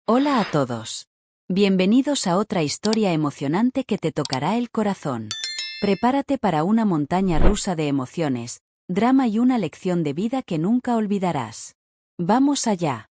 Hola a todos. Bienvenidos a otra historia emocionante que te tocará el corazón. Prepárate para una montaña rusa de emociones, drama y una lección de vida que nunca olvidarás. Vamos allá.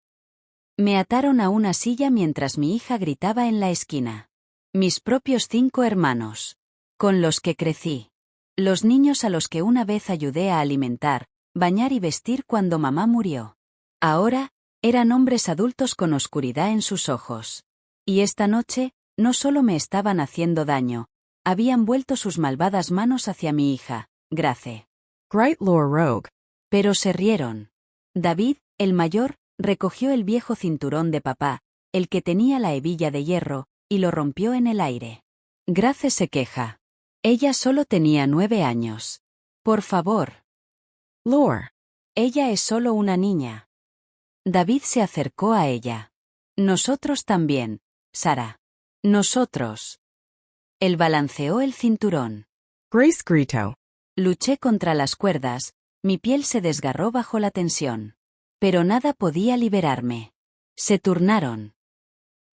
Me ataron a una silla mientras mi hija gritaba en la esquina. Mis propios 5 hermanos. Con los que crecí. Los niños a los que una vez ayudé a alimentar, bañar y vestir cuando mamá murió. Ahora, eran hombres adultos con oscuridad en sus ojos. Y esta noche, no solo me estaban haciendo daño, habían vuelto sus malvadas manos hacia mi hija, Grace. Great Lore Rogue. Pero se rieron. David, el mayor, recogió el viejo cinturón de papá, el que tenía la hebilla de hierro, y lo rompió en el aire. Grace se queja. Ella solo tenía 9 años. Por favor. Lore. Ella es solo una niña. David se acercó a ella. Nosotros también, Sara. Nosotros. Él balanceó el cinturón. Grace Grito. Luché contra las cuerdas, mi piel se desgarró bajo la tensión. Pero nada podía liberarme. Se turnaron.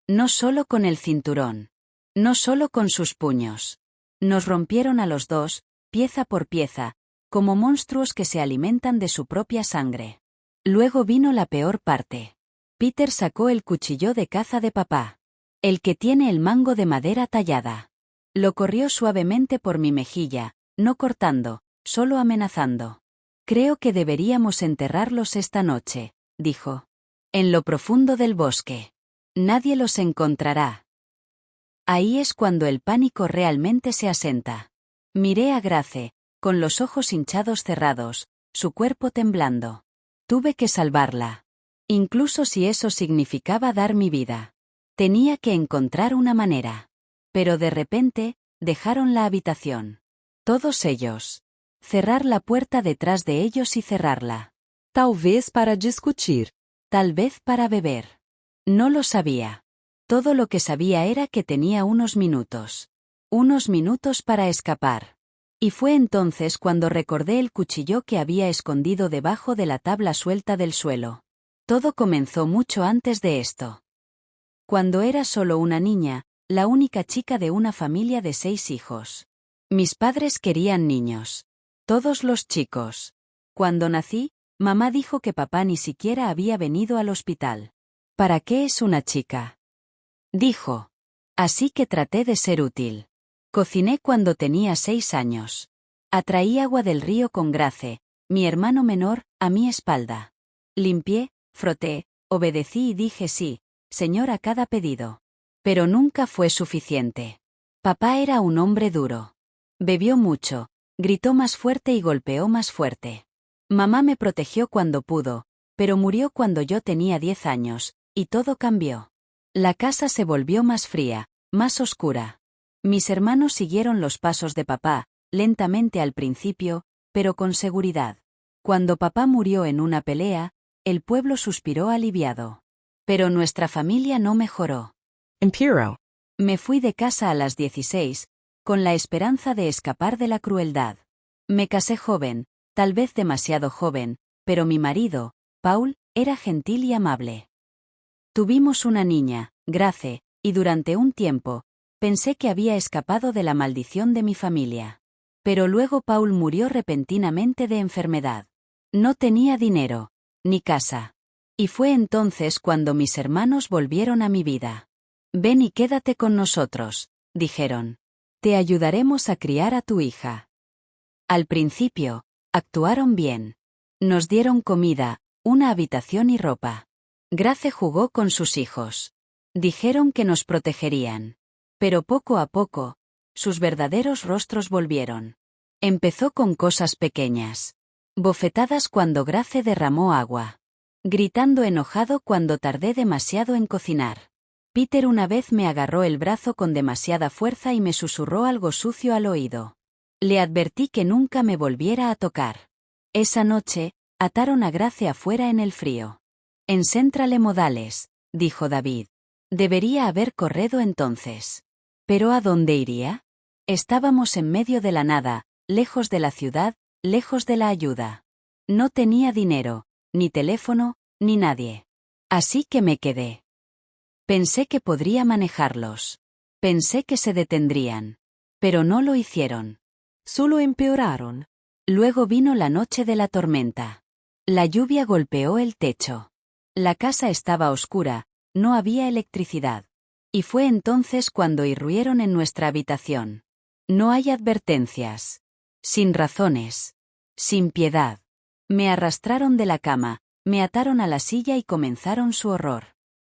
No solo con el cinturón. No solo con sus puños. Nos rompieron a los dos, pieza por pieza, como monstruos que se alimentan de su propia sangre. Luego vino la peor parte. Peter sacó el cuchillo de caza de papá. El que tiene el mango de madera tallada. Lo corrió suavemente por mi mejilla, no cortando, solo amenazando. Creo que deberíamos enterrarlos esta noche, dijo. En lo profundo del bosque. Nadie los encontrará. Ahí es cuando el pánico realmente se asenta. Miré a Grace, con los ojos hinchados cerrados, su cuerpo temblando. Tuve que salvarla. Incluso si eso significaba dar mi vida. Tenía que encontrar una manera. Pero de repente, dejaron la habitación. Todos ellos. Cerrar la puerta detrás de ellos y cerrarla. Talvez para discutir. Tal vez para beber. No lo sabía. Todo lo que sabía era que tenía unos minutos. Unos minutos para escapar. Y fue entonces cuando recordé el cuchillo que había escondido debajo de la tabla suelta del suelo. Todo comenzó mucho antes de esto. Cuando era solo una niña, la única chica de una familia de 6 hijos. Mis padres querían niños. Todos los chicos. Cuando nací, mamá dijo que papá ni siquiera había venido al hospital. ¿Para qué es una chica? Dijo. Así que traté de ser útil. Cociné cuando tenía 6 años. Atraí agua del río con Grace, mi hermano menor, a mi espalda. Limpié, froté, obedecí y dije sí, señor, a cada pedido. Pero nunca fue suficiente. Papá era un hombre duro. Bebió mucho, gritó más fuerte y golpeó más fuerte. Mamá me protegió cuando pudo, pero murió cuando yo tenía 10 años, y todo cambió. La casa se volvió más fría, más oscura. Mis hermanos siguieron los pasos de papá, lentamente al principio, pero con seguridad. Cuando papá murió en una pelea, el pueblo suspiró aliviado. Pero nuestra familia no mejoró. Impero. Me fui de casa a las 16, con la esperanza de escapar de la crueldad. Me casé joven, tal vez demasiado joven, pero mi marido, Paul, era gentil y amable. Tuvimos una niña, Grace, y durante un tiempo, pensé que había escapado de la maldición de mi familia. Pero luego Paul murió repentinamente de enfermedad. No tenía dinero, ni casa. Y fue entonces cuando mis hermanos volvieron a mi vida. Ven y quédate con nosotros, dijeron. Te ayudaremos a criar a tu hija. Al principio, actuaron bien. Nos dieron comida, una habitación y ropa. Grace jugó con sus hijos. Dijeron que nos protegerían. Pero poco a poco, sus verdaderos rostros volvieron. Empezó con cosas pequeñas. Bofetadas cuando Grace derramó agua. Gritando enojado cuando tardé demasiado en cocinar. Peter una vez me agarró el brazo con demasiada fuerza y me susurró algo sucio al oído. Le advertí que nunca me volviera a tocar. Esa noche, ataron a Grace afuera en el frío. En Central Modales, dijo David. Debería haber corrido entonces. ¿Pero a dónde iría? Estábamos en medio de la nada, lejos de la ciudad, lejos de la ayuda. No tenía dinero, ni teléfono, ni nadie. Así que me quedé. Pensé que podría manejarlos. Pensé que se detendrían. Pero no lo hicieron. Solo empeoraron. Luego vino la noche de la tormenta. La lluvia golpeó el techo. La casa estaba oscura, no había electricidad. Y fue entonces cuando irruieron en nuestra habitación. No hay advertencias. Sin razones. Sin piedad. Me arrastraron de la cama, me ataron a la silla y comenzaron su horror.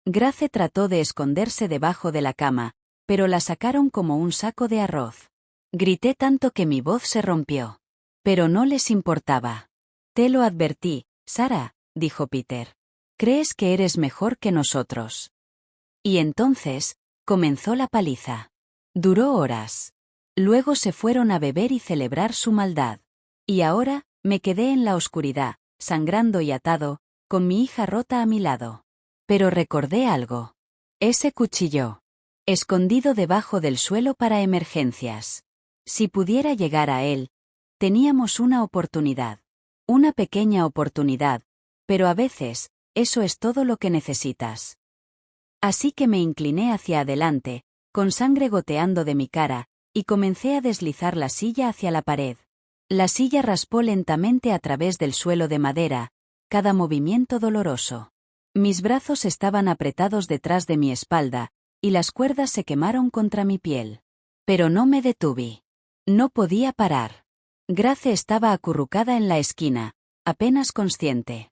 Grace trató de esconderse debajo de la cama, pero la sacaron como un saco de arroz. Grité tanto que mi voz se rompió. Pero no les importaba. Te lo advertí, Sarah, dijo Peter. ¿Crees que eres mejor que nosotros? Y entonces, comenzó la paliza. Duró horas. Luego se fueron a beber y celebrar su maldad. Y ahora, me quedé en la oscuridad, sangrando y atado, con mi hija rota a mi lado. Pero recordé algo. Ese cuchillo. Escondido debajo del suelo para emergencias. Si pudiera llegar a él, teníamos una oportunidad. Una pequeña oportunidad, pero a veces, eso es todo lo que necesitas. Así que me incliné hacia adelante, con sangre goteando de mi cara, y comencé a deslizar la silla hacia la pared. La silla raspó lentamente a través del suelo de madera, cada movimiento doloroso. Mis brazos estaban apretados detrás de mi espalda, y las cuerdas se quemaron contra mi piel. Pero no me detuve. No podía parar. Grace estaba acurrucada en la esquina, apenas consciente.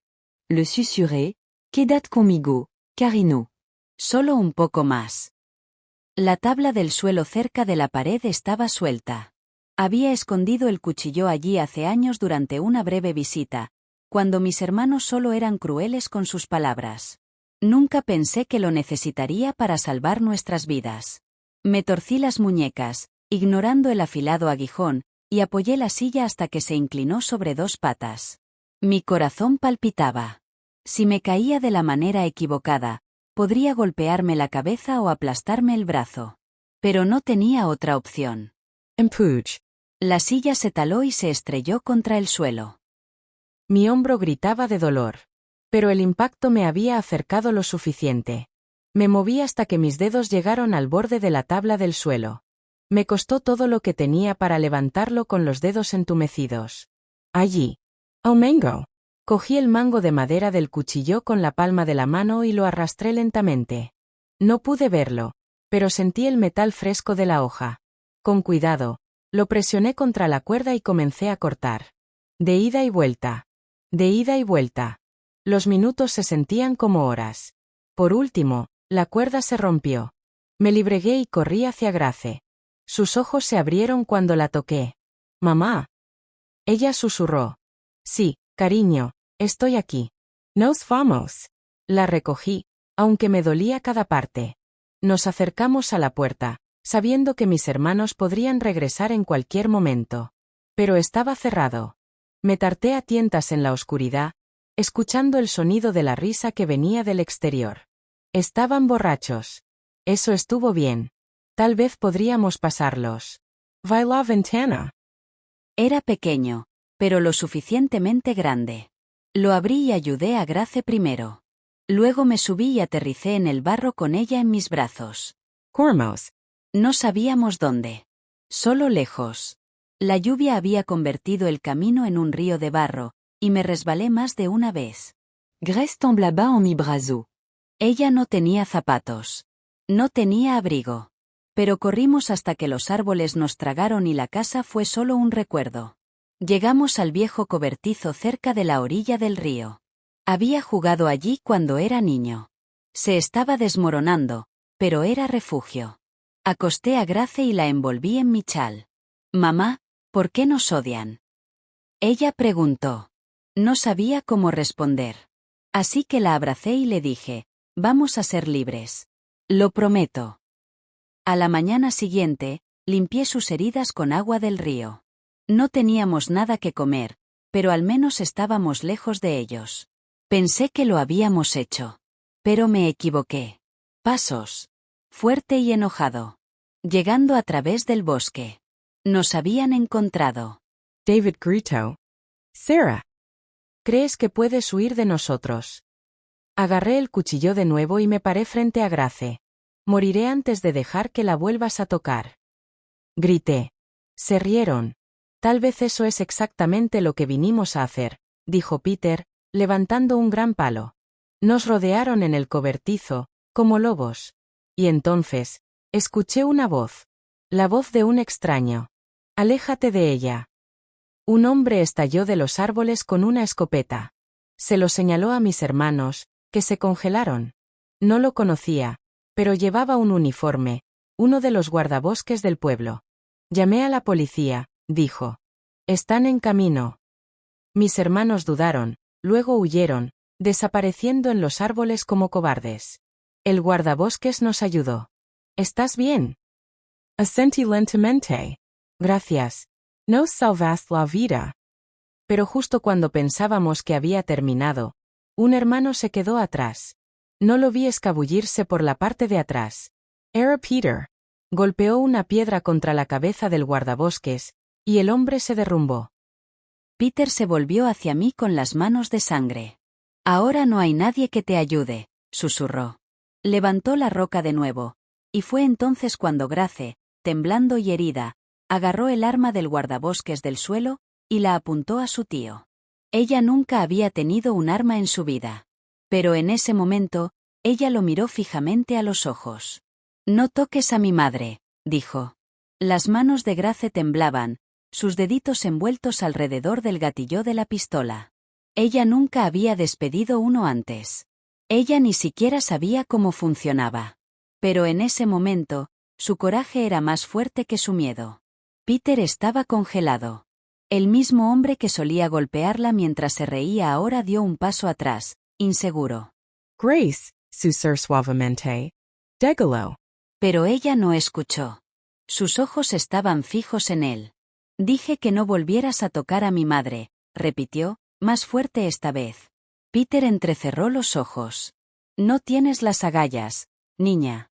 Le susurré, quédate conmigo, Carino. Solo un poco más. La tabla del suelo cerca de la pared estaba suelta. Había escondido el cuchillo allí hace años durante una breve visita, cuando mis hermanos solo eran crueles con sus palabras. Nunca pensé que lo necesitaría para salvar nuestras vidas. Me torcí las muñecas, ignorando el afilado aguijón, y apoyé la silla hasta que se inclinó sobre dos patas. Mi corazón palpitaba. Si me caía de la manera equivocada, podría golpearme la cabeza o aplastarme el brazo. Pero no tenía otra opción. Empuj. La silla se taló y se estrelló contra el suelo. Mi hombro gritaba de dolor. Pero el impacto me había acercado lo suficiente. Me moví hasta que mis dedos llegaron al borde de la tabla del suelo. Me costó todo lo que tenía para levantarlo con los dedos entumecidos. Allí. ¡Oh, mango! Cogí el mango de madera del cuchillo con la palma de la mano y lo arrastré lentamente. No pude verlo, pero sentí el metal fresco de la hoja. Con cuidado, lo presioné contra la cuerda y comencé a cortar. De ida y vuelta. De ida y vuelta. Los minutos se sentían como horas. Por último, la cuerda se rompió. Me libregué y corrí hacia Grace. Sus ojos se abrieron cuando la toqué. «Mamá». Ella susurró. «Sí, cariño, estoy aquí». «Nos vamos». La recogí, aunque me dolía cada parte. Nos acercamos a la puerta, sabiendo que mis hermanos podrían regresar en cualquier momento. Pero estaba cerrado. Me tarté a tientas en la oscuridad, escuchando el sonido de la risa que venía del exterior. Estaban borrachos. Eso estuvo bien. Tal vez podríamos pasarlos. «Vai la ventana». Era pequeño, pero lo suficientemente grande. Lo abrí y ayudé a Grace primero. Luego me subí y aterricé en el barro con ella en mis brazos. «Cormos». No sabíamos dónde. Solo lejos. La lluvia había convertido el camino en un río de barro, y me resbalé más de una vez. Grace temblaba en mi brazo. Ella no tenía zapatos. No tenía abrigo. Pero corrimos hasta que los árboles nos tragaron y la casa fue solo un recuerdo. Llegamos al viejo cobertizo cerca de la orilla del río. Había jugado allí cuando era niño. Se estaba desmoronando, pero era refugio. Acosté a Grace y la envolví en mi chal. «Mamá, ¿por qué nos odian?». Ella preguntó. No sabía cómo responder. Así que la abracé y le dije, «Vamos a ser libres. Lo prometo». A la mañana siguiente, limpié sus heridas con agua del río. No teníamos nada que comer, pero al menos estábamos lejos de ellos. Pensé que lo habíamos hecho. Pero me equivoqué. Pasos. Fuerte y enojado. Llegando a través del bosque. Nos habían encontrado. David gritó. «Sarah. ¿Crees que puedes huir de nosotros?» Agarré el cuchillo de nuevo y me paré frente a Grace. Moriré antes de dejar que la vuelvas a tocar. Grité. Se rieron. Tal vez eso es exactamente lo que vinimos a hacer, dijo Peter, levantando un gran palo. Nos rodearon en el cobertizo, como lobos. Y entonces, escuché una voz. La voz de un extraño. Aléjate de ella. Un hombre estalló de los árboles con una escopeta. Se lo señaló a mis hermanos, que se congelaron. No lo conocía, pero llevaba un uniforme, uno de los guardabosques del pueblo. Llamé a la policía, dijo. Están en camino. Mis hermanos dudaron, luego huyeron, desapareciendo en los árboles como cobardes. El guardabosques nos ayudó. ¿Estás bien? Asentí lentamente. Gracias. Nos salvaste la vida. Pero justo cuando pensábamos que había terminado, un hermano se quedó atrás. No lo vi escabullirse por la parte de atrás. Era Peter. Golpeó una piedra contra la cabeza del guardabosques, y el hombre se derrumbó. Peter se volvió hacia mí con las manos de sangre. Ahora no hay nadie que te ayude, susurró. Levantó la roca de nuevo, y fue entonces cuando Grace, temblando y herida, agarró el arma del guardabosques del suelo, y la apuntó a su tío. Ella nunca había tenido un arma en su vida. Pero en ese momento, ella lo miró fijamente a los ojos. No toques a mi madre, dijo. Las manos de Grace temblaban, sus deditos envueltos alrededor del gatillo de la pistola. Ella nunca había despedido uno antes. Ella ni siquiera sabía cómo funcionaba. Pero en ese momento, su coraje era más fuerte que su miedo. Peter estaba congelado. El mismo hombre que solía golpearla mientras se reía ahora dio un paso atrás, inseguro. Grace, susurró suavemente. Déjalo. Pero ella no escuchó. Sus ojos estaban fijos en él. Dije que no volvieras a tocar a mi madre, repitió, más fuerte esta vez. Peter entrecerró los ojos. No tienes las agallas, niña.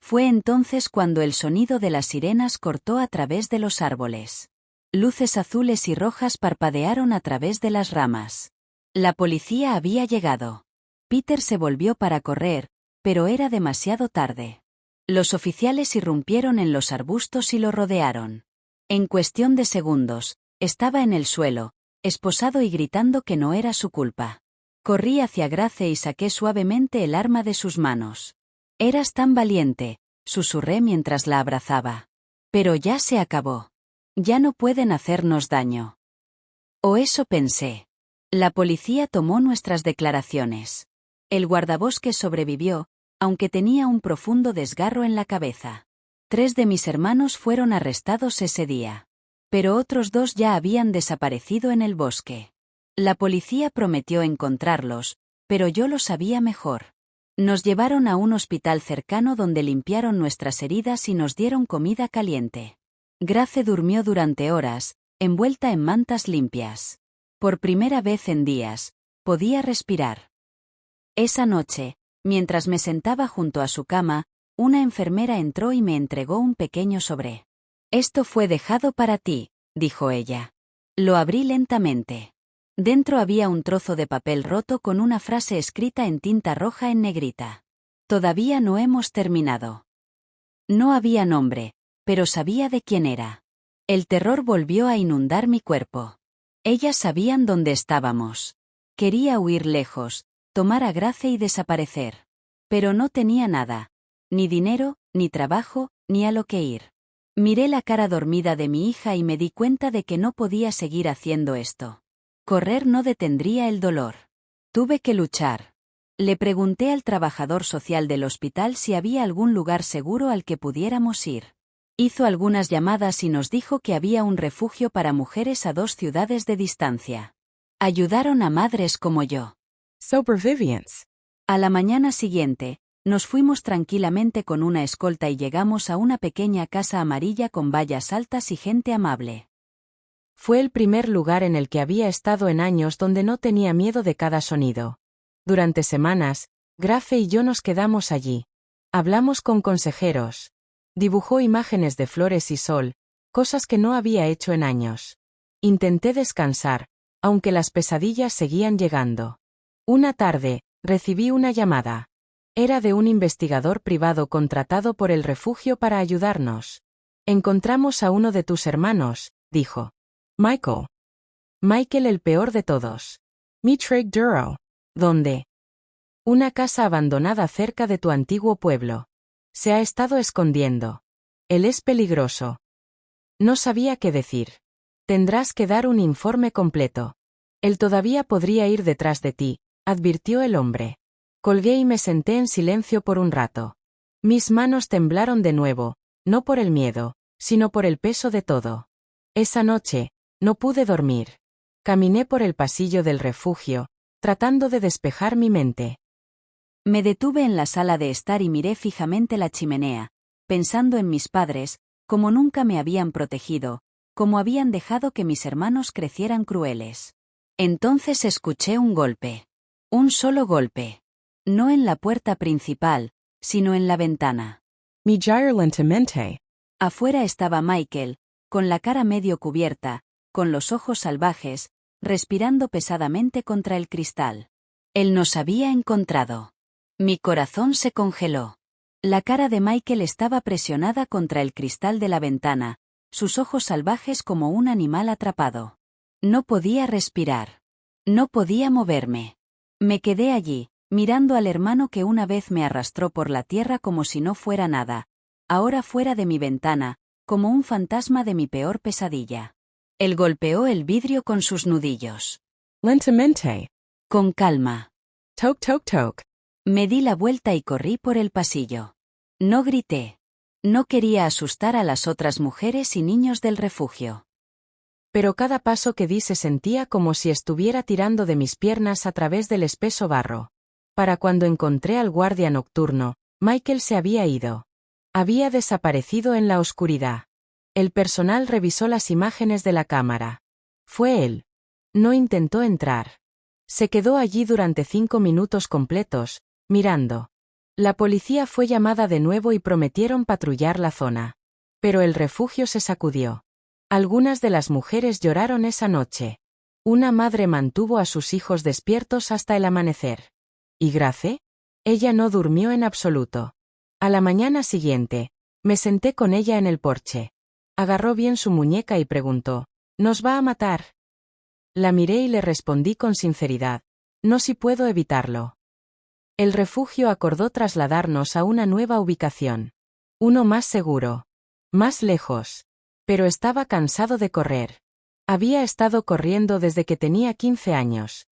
Fue entonces cuando el sonido de las sirenas cortó a través de los árboles. Luces azules y rojas parpadearon a través de las ramas. La policía había llegado. Peter se volvió para correr, pero era demasiado tarde. Los oficiales irrumpieron en los arbustos y lo rodearon. En cuestión de segundos, estaba en el suelo, esposado y gritando que no era su culpa. Corrí hacia Grace y saqué suavemente el arma de sus manos. Eras tan valiente, susurré mientras la abrazaba. Pero ya se acabó. Ya no pueden hacernos daño. O eso pensé. La policía tomó nuestras declaraciones. El guardabosques sobrevivió, aunque tenía un profundo desgarro en la cabeza. 3 de mis hermanos fueron arrestados ese día. Pero otros 2 ya habían desaparecido en el bosque. La policía prometió encontrarlos, pero yo lo sabía mejor. Nos llevaron a un hospital cercano donde limpiaron nuestras heridas y nos dieron comida caliente. Grace durmió durante horas, envuelta en mantas limpias. Por primera vez en días, podía respirar. Esa noche, mientras me sentaba junto a su cama, una enfermera entró y me entregó un pequeño sobre. Esto fue dejado para ti, dijo ella. Lo abrí lentamente. Dentro había un trozo de papel roto con una frase escrita en tinta roja en negrita. Todavía no hemos terminado. No había nombre, pero sabía de quién era. El terror volvió a inundar mi cuerpo. Ellas sabían dónde estábamos. Quería huir lejos, tomar a Grace y desaparecer. Pero no tenía nada. Ni dinero, ni trabajo, ni a lo que ir. Miré la cara dormida de mi hija y me di cuenta de que no podía seguir haciendo esto. Correr no detendría el dolor. Tuve que luchar. Le pregunté al trabajador social del hospital si había algún lugar seguro al que pudiéramos ir. Hizo algunas llamadas y nos dijo que había un refugio para mujeres a 2 ciudades de distancia. Ayudaron a madres como yo. Supervivients. A la mañana siguiente, nos fuimos tranquilamente con una escolta y llegamos a una pequeña casa amarilla con vallas altas y gente amable. Fue el primer lugar en el que había estado en años donde no tenía miedo de cada sonido. Durante semanas, Grace y yo nos quedamos allí. Hablamos con consejeros. Dibujó imágenes de flores y sol, cosas que no había hecho en años. Intenté descansar, aunque las pesadillas seguían llegando. Una tarde, Recibí una llamada. Era de un investigador privado contratado por el refugio para ayudarnos. Encontramos a uno de tus hermanos, dijo. Michael. Michael el peor de todos. Mitreg Duro. ¿Dónde? Una casa abandonada cerca de tu antiguo pueblo. Se ha estado escondiendo. Él es peligroso. No sabía qué decir. Tendrás que dar un informe completo. Él todavía podría ir detrás de ti, advirtió el hombre. Colgué y me senté en silencio por un rato. Mis manos temblaron de nuevo, no por el miedo, sino por el peso de todo. Esa noche, no pude dormir. Caminé por el pasillo del refugio, tratando de despejar mi mente. Me detuve en la sala de estar y miré fijamente la chimenea, pensando en mis padres, como nunca me habían protegido, como habían dejado que mis hermanos crecieran crueles. Entonces escuché un golpe. Un solo golpe. No en la puerta principal, sino en la ventana. Mi girar lentamente. Afuera estaba Michael, con la cara medio cubierta, con los ojos salvajes, respirando pesadamente contra el cristal. Él nos había encontrado. Mi corazón se congeló. La cara de Michael estaba presionada contra el cristal de la ventana, sus ojos salvajes como un animal atrapado. No podía respirar. No podía moverme. Me quedé allí, mirando al hermano que una vez me arrastró por la tierra como si no fuera nada, ahora fuera de mi ventana, como un fantasma de mi peor pesadilla. Él golpeó el vidrio con sus nudillos. Lentamente. Con calma. Toc toc toc. Me di la vuelta y corrí por el pasillo. No grité. No quería asustar a las otras mujeres y niños del refugio. Pero cada paso que di se sentía como si estuviera tirando de mis piernas a través del espeso barro. Para cuando encontré al guardia nocturno, Michael se había ido. Había desaparecido en la oscuridad. El personal revisó las imágenes de la cámara. Fue él. No intentó entrar. Se quedó allí durante 5 minutos completos, mirando. La policía fue llamada de nuevo y prometieron patrullar la zona. Pero el refugio se sacudió. Algunas de las mujeres lloraron esa noche. Una madre mantuvo a sus hijos despiertos hasta el amanecer. ¿Y Grace? Ella no durmió en absoluto. A la mañana siguiente, me senté con ella en el porche. Agarró bien su muñeca y preguntó, ¿nos va a matar? La miré y le respondí con sinceridad, no si puedo evitarlo. El refugio acordó trasladarnos a una nueva ubicación. Uno más seguro. Más lejos. Pero estaba cansado de correr. Había estado corriendo desde que tenía 15 años.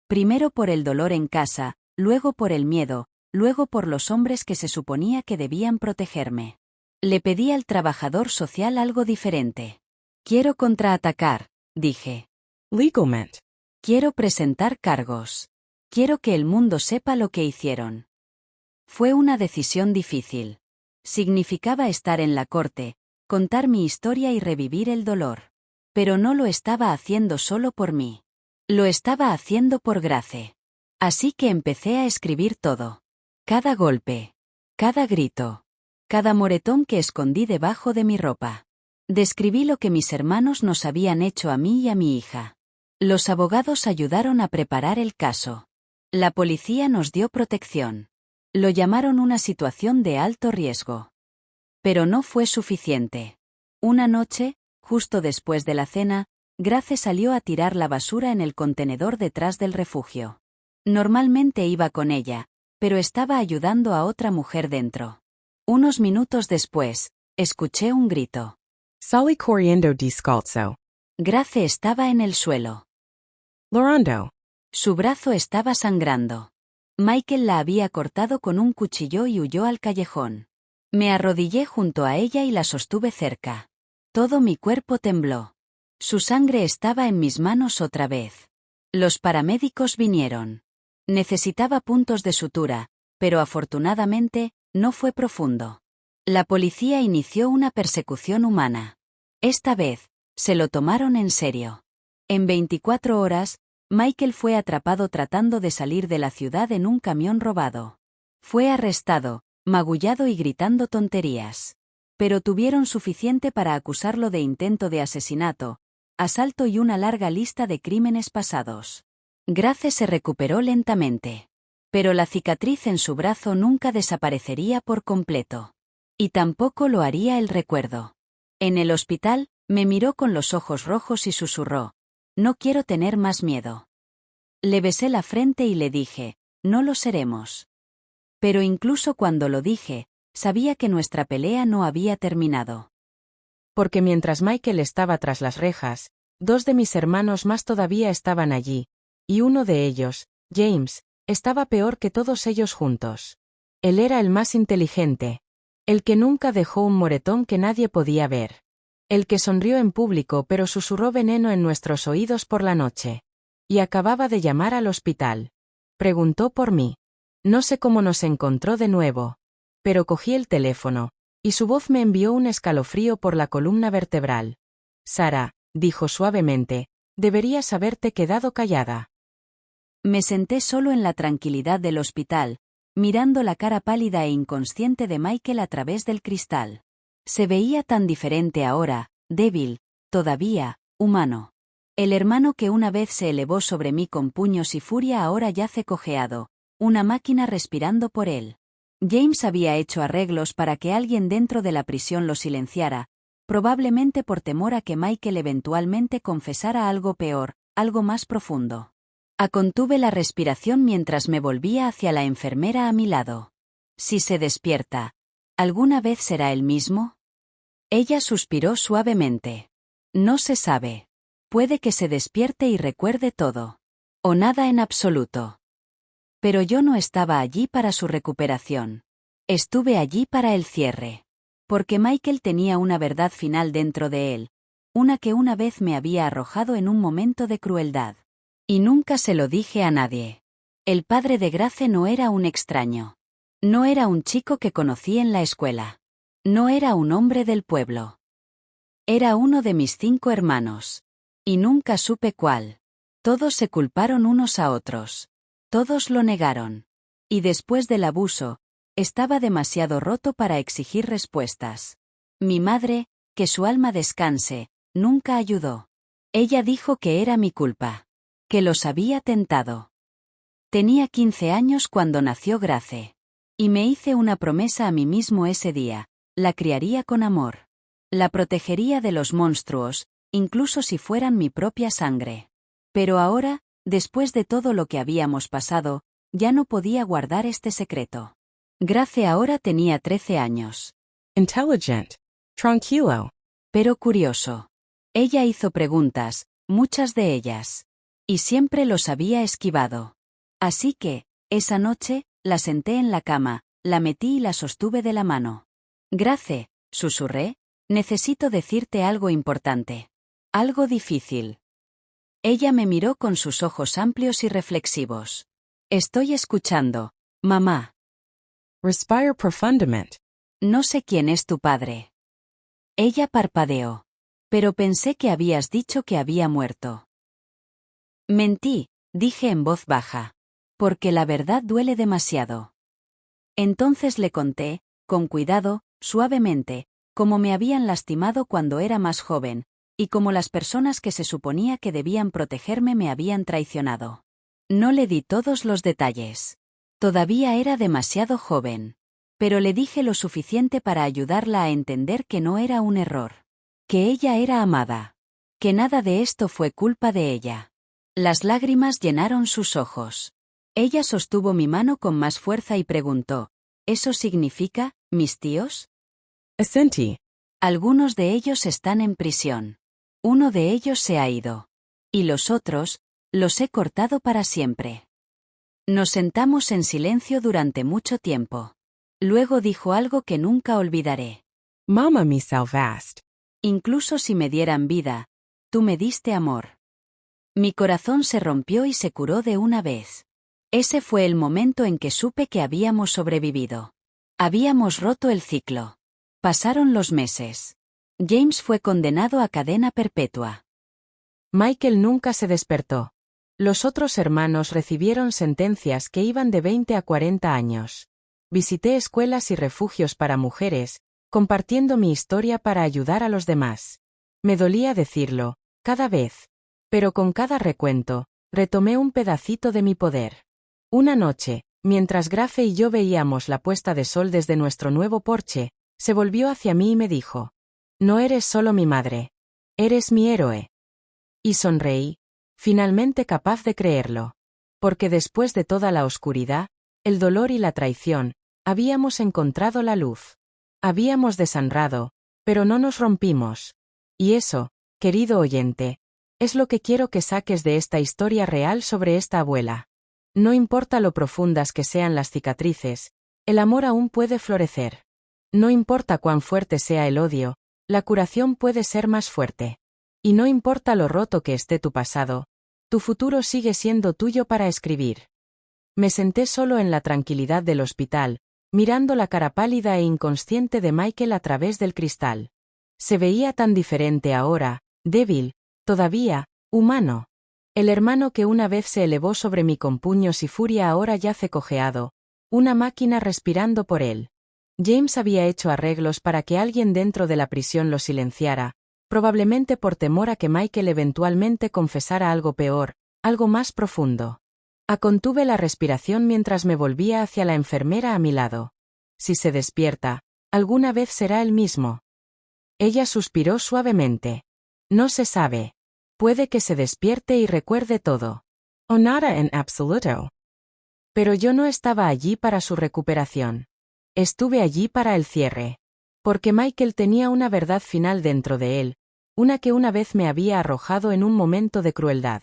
Primero por el dolor en casa, luego por el miedo, luego por los hombres que se suponía que debían protegerme. Le pedí al trabajador social algo diferente. Quiero contraatacar, dije. Legalment. Quiero presentar cargos. Quiero que el mundo sepa lo que hicieron. Fue una decisión difícil. Significaba estar en la corte, contar mi historia y revivir el dolor. Pero no lo estaba haciendo solo por mí. Lo estaba haciendo por Grace. Así que empecé a escribir todo. Cada golpe. Cada grito. Cada moretón que escondí debajo de mi ropa. Describí lo que mis hermanos nos habían hecho a mí y a mi hija. Los abogados ayudaron a preparar el caso. La policía nos dio protección. Lo llamaron una situación de alto riesgo. Pero no fue suficiente. Una noche, justo después de la cena, Grace salió a tirar la basura en el contenedor detrás del refugio. Normalmente iba con ella, pero estaba ayudando a otra mujer dentro. Unos minutos después, escuché un grito. Sally corriendo descalzo. Grace estaba en el suelo. Llorando. Su brazo estaba sangrando. Michael la había cortado con un cuchillo y huyó al callejón. Me arrodillé junto a ella y la sostuve cerca. Todo mi cuerpo tembló. Su sangre estaba en mis manos otra vez. Los paramédicos vinieron. Necesitaba puntos de sutura, pero afortunadamente, no fue profundo. La policía inició una persecución humana. Esta vez, se lo tomaron en serio. En 24 horas, Michael fue atrapado tratando de salir de la ciudad en un camión robado. Fue arrestado, magullado y gritando tonterías. Pero tuvieron suficiente para acusarlo de intento de asesinato, asalto y una larga lista de crímenes pasados. Grace se recuperó lentamente. Pero la cicatriz en su brazo nunca desaparecería por completo. Y tampoco lo haría el recuerdo. En el hospital, me miró con los ojos rojos y susurró: «No quiero tener más miedo». Le besé la frente y le dije: «No lo seremos». Pero incluso cuando lo dije, sabía que nuestra pelea no había terminado. Porque mientras Michael estaba tras las rejas, 2 de mis hermanos más todavía estaban allí, y uno de ellos, James, estaba peor que todos ellos juntos. Él era el más inteligente. El que nunca dejó un moretón que nadie podía ver. El que sonrió en público pero susurró veneno en nuestros oídos por la noche. Y acababa de llamar al hospital. Preguntó por mí. No sé cómo nos encontró de nuevo. Pero cogí el teléfono, y su voz me envió un escalofrío por la columna vertebral. «Sara», dijo suavemente, «deberías haberte quedado callada». Me senté solo en la tranquilidad del hospital, mirando la cara pálida e inconsciente de Michael a través del cristal. Se veía tan diferente ahora, débil, todavía, humano. El hermano que una vez se elevó sobre mí con puños y furia ahora yace cojeado, una máquina respirando por él. James había hecho arreglos para que alguien dentro de la prisión lo silenciara, probablemente por temor a que Michael eventualmente confesara algo peor, algo más profundo. Contuve la respiración mientras me volvía hacia la enfermera a mi lado. Si se despierta, ¿alguna vez será el mismo? Ella suspiró suavemente. No se sabe. Puede que se despierte y recuerde todo. O nada en absoluto. Pero yo no estaba allí para su recuperación. Estuve allí para el cierre. Porque Michael tenía una verdad final dentro de él, una que una vez me había arrojado en un momento de crueldad. Y nunca se lo dije a nadie. El padre de Grace no era un extraño. No era un chico que conocí en la escuela. No era un hombre del pueblo. Era uno de mis 5 hermanos. Y nunca supe cuál. Todos se culparon unos a otros. Todos lo negaron. Y después del abuso, estaba demasiado roto para exigir respuestas. Mi madre, que su alma descanse, nunca ayudó. Ella dijo que era mi culpa. Que los había tentado. Tenía 15 años cuando nació Grace. Y me hice una promesa a mí mismo ese día: la criaría con amor. La protegería de los monstruos, incluso si fueran mi propia sangre. Pero ahora, después de todo lo que habíamos pasado, ya no podía guardar este secreto. Grace ahora tenía 13 años. Intelligent. Tranquilo. Pero curioso. Ella hizo preguntas, muchas de ellas. Y siempre los había esquivado. Así que, esa noche, la senté en la cama, la metí y la sostuve de la mano. Grace, susurré, necesito decirte algo importante. Algo difícil. Ella me miró con sus ojos amplios y reflexivos. Estoy escuchando, mamá. Respire profundamente. No sé quién es tu padre. Ella parpadeó. Pero pensé que habías dicho que había muerto. Mentí, dije en voz baja. Porque la verdad duele demasiado. Entonces le conté, con cuidado, suavemente, cómo me habían lastimado cuando era más joven, y cómo las personas que se suponía que debían protegerme me habían traicionado. No le di todos los detalles. Todavía era demasiado joven. Pero le dije lo suficiente para ayudarla a entender que no era un error. Que ella era amada. Que nada de esto fue culpa de ella. Las lágrimas llenaron sus ojos. Ella sostuvo mi mano con más fuerza y preguntó: ¿eso significa, mis tíos? Asentí. Algunos de ellos están en prisión. Uno de ellos se ha ido. Y los otros, los he cortado para siempre. Nos sentamos en silencio durante mucho tiempo. Luego dijo algo que nunca olvidaré. Mama me salvaste. Incluso si me dieran vida, tú me diste amor. Mi corazón se rompió y se curó de una vez. Ese fue el momento en que supe que habíamos sobrevivido. Habíamos roto el ciclo. Pasaron los meses. James fue condenado a cadena perpetua. Michael nunca se despertó. Los otros hermanos recibieron sentencias que iban de 20 a 40 años. Visité escuelas y refugios para mujeres, compartiendo mi historia para ayudar a los demás. Me dolía decirlo, cada vez. Pero con cada recuento, retomé un pedacito de mi poder. Una noche, Mientras Grace y yo veíamos la puesta de sol desde nuestro nuevo porche, se volvió hacia mí y me dijo: «No eres solo mi madre. Eres mi héroe». Y sonreí, finalmente capaz de creerlo. Porque después de toda la oscuridad, el dolor y la traición, habíamos encontrado la luz. Habíamos desangrado, pero no nos rompimos. Y eso, querido oyente, es lo que quiero que saques de esta historia real sobre esta abuela. No importa lo profundas que sean las cicatrices, el amor aún puede florecer. No importa cuán fuerte sea el odio, la curación puede ser más fuerte. Y no importa lo roto que esté tu pasado, tu futuro sigue siendo tuyo para escribir. Me senté solo en la tranquilidad del hospital, mirando la cara pálida e inconsciente de Michael a través del cristal. Se veía tan diferente ahora, débil, todavía, humano. El hermano que una vez se elevó sobre mí con puños y furia ahora yace cojeado, una máquina respirando por él. James había hecho arreglos para que alguien dentro de la prisión lo silenciara, probablemente por temor a que Michael eventualmente confesara algo peor, algo más profundo. Contuve la respiración mientras me volvía hacia la enfermera a mi lado. Si se despierta, alguna vez será el mismo. Ella suspiró suavemente. No se sabe. Puede que se despierte y recuerde todo. O nada en absoluto. Pero yo no estaba allí para su recuperación. Estuve allí para el cierre. Porque Michael tenía una verdad final dentro de él, una que una vez me había arrojado en un momento de crueldad.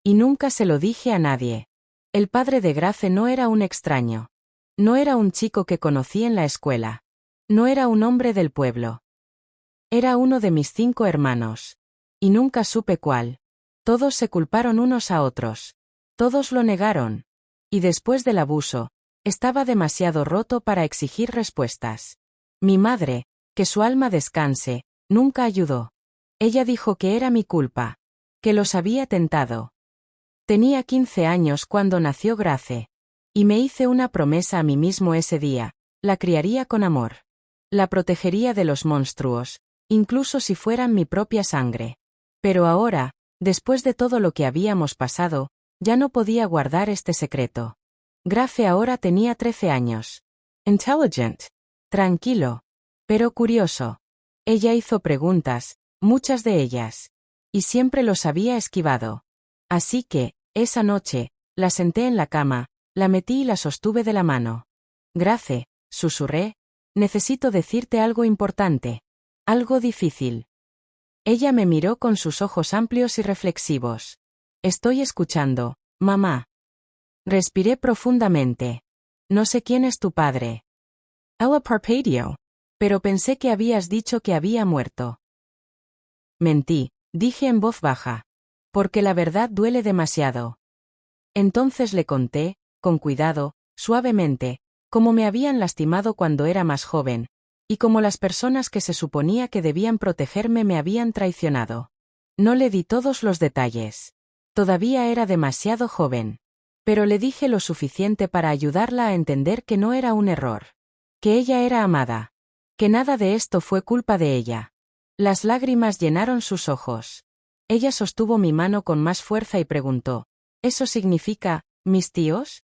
Y nunca se lo dije a nadie. El padre de Grace no era un extraño. No era un chico que conocí en la escuela. No era un hombre del pueblo. Era uno de mis 5 hermanos. Y nunca supe cuál. Todos se culparon unos a otros. Todos lo negaron. Y después del abuso, estaba demasiado roto para exigir respuestas. Mi madre, que su alma descanse, nunca ayudó. Ella dijo que era mi culpa. Que los había tentado. Tenía 15 años cuando nació Grace. Y me hice una promesa a mí mismo ese día: la criaría con amor. La protegería de los monstruos, incluso si fueran mi propia sangre. Pero ahora, después de todo lo que habíamos pasado, ya no podía guardar este secreto. Grace ahora tenía 13 años. Intelligent. Tranquilo. Pero curioso. Ella hizo preguntas, muchas de ellas. Y siempre los había esquivado. Así que, esa noche, la senté en la cama, la metí y la sostuve de la mano. Grace, susurré, necesito decirte algo importante. Algo difícil. Ella me miró con sus ojos amplios y reflexivos. Estoy escuchando, mamá. Respiré profundamente. No sé quién es tu padre. Ella parpadeó. Pero pensé que habías dicho que había muerto. Mentí, dije en voz baja. Porque la verdad duele demasiado. Entonces le conté, con cuidado, suavemente, cómo me habían lastimado cuando era más joven, y cómo las personas que se suponía que debían protegerme me habían traicionado. No le di todos los detalles. Todavía era demasiado joven. Pero le dije lo suficiente para ayudarla a entender que no era un error. Que ella era amada. Que nada de esto fue culpa de ella. Las lágrimas llenaron sus ojos. Ella sostuvo mi mano con más fuerza y preguntó: ¿eso significa, mis tíos?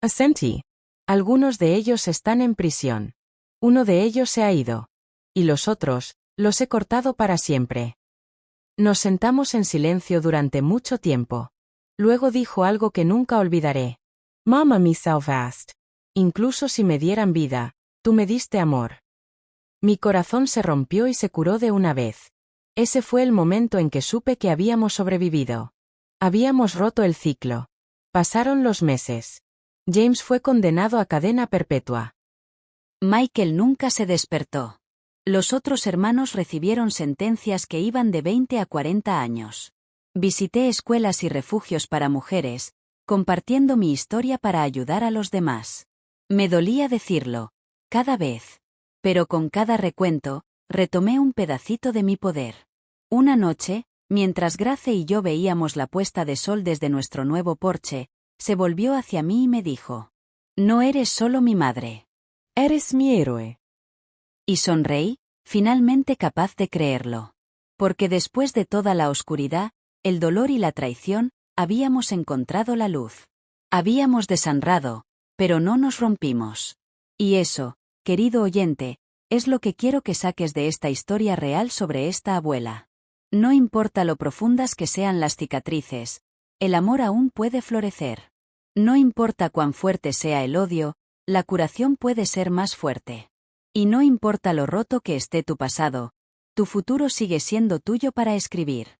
Asentí. Algunos de ellos están en prisión. Uno de ellos se ha ido. Y los otros, los he cortado para siempre. Nos sentamos en silencio durante mucho tiempo. Luego dijo algo que nunca olvidaré. Mamá, me salvaste. Incluso si me dieran vida, tú me diste amor. Mi corazón se rompió y se curó de una vez. Ese fue el momento en que supe que habíamos sobrevivido. Habíamos roto el ciclo. Pasaron los meses. James fue condenado a cadena perpetua. Michael nunca se despertó. Los otros hermanos recibieron sentencias que iban de 20 a 40 años. Visité escuelas y refugios para mujeres, compartiendo mi historia para ayudar a los demás. Me dolía decirlo, cada vez. Pero con cada recuento, retomé un pedacito de mi poder. Una noche, mientras Grace y yo veíamos la puesta de sol desde nuestro nuevo porche, se volvió hacia mí y me dijo: «No eres solo mi madre. Eres mi héroe». Y sonreí, finalmente capaz de creerlo. Porque después de toda la oscuridad, el dolor y la traición, habíamos encontrado la luz. Habíamos desangrado, Pero no nos rompimos. Y eso, querido oyente, es lo que quiero que saques de esta historia real sobre esta abuela. No importa lo profundas que sean las cicatrices, el amor aún puede florecer. No importa cuán fuerte sea el odio, la curación puede ser más fuerte. Y no importa lo roto que esté tu pasado, tu futuro sigue siendo tuyo para escribir.